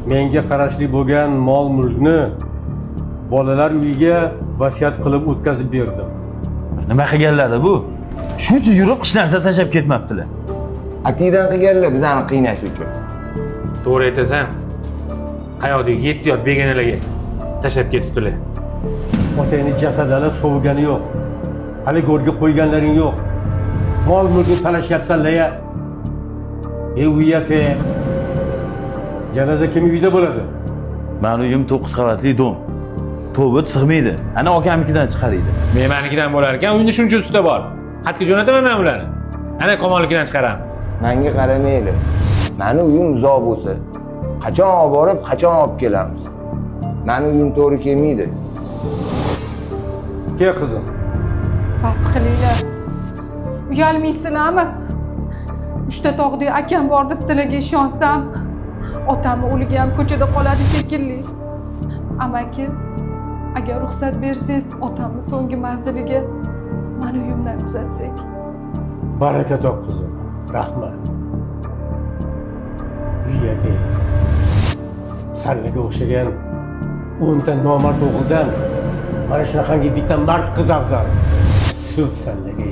menga qarashli bo'lgan mol-mulkni bolalar uyiga vasiyat qilib o'tkazib berdim. Nima qilganlar bu? Shuncha yurib hech narsa tashlab ketmabdilar. Atidan qilganlar bizani qiynash uchun. To'g'ri aytasan. Hayotdagi 7 yot begonalarga tashlab ketibdilar. Otangni jasadini sovugani yo'q. Hali go'rga qo'yganlaring yo'q. Mol-mulkni talashyapsanlar-ya. Uyati. Janoza kim uyda bo'ladi? Meni uyim 9 qavatli dom. Tobut sig'maydi. Ana akamnikidan chiqaraydi. Menikidan bo'lar ekan, uyni shuncha ustida bor. Xatga jo'nataman men ularni. Ana Komolnikidan chiqaramiz. Menga qaramaydi. Meni uyim uzoq bo'lsa, qachon olib borib, qachon olib kelamiz? Meni uyim to'g'ri kelmaydi. Kel qizim. Bas qilinglar. Uyalmaysizlarmi? 3 ta tog'dek akam bor deb sizlarga ishonsam, otamni o'ligi ham ko'chada qoladi shekilli. Amaki, agar ruxsat bersangiz, otamni so'nggi manziliga meni uyimdan kuzatsak. Baraka top qizim. Rahmat. Uyati. Sanlarga o'xshagan 10 ta nomard o'g'ildan mana shunaqangi bitta mard qiz afzal. Shu sanlarga.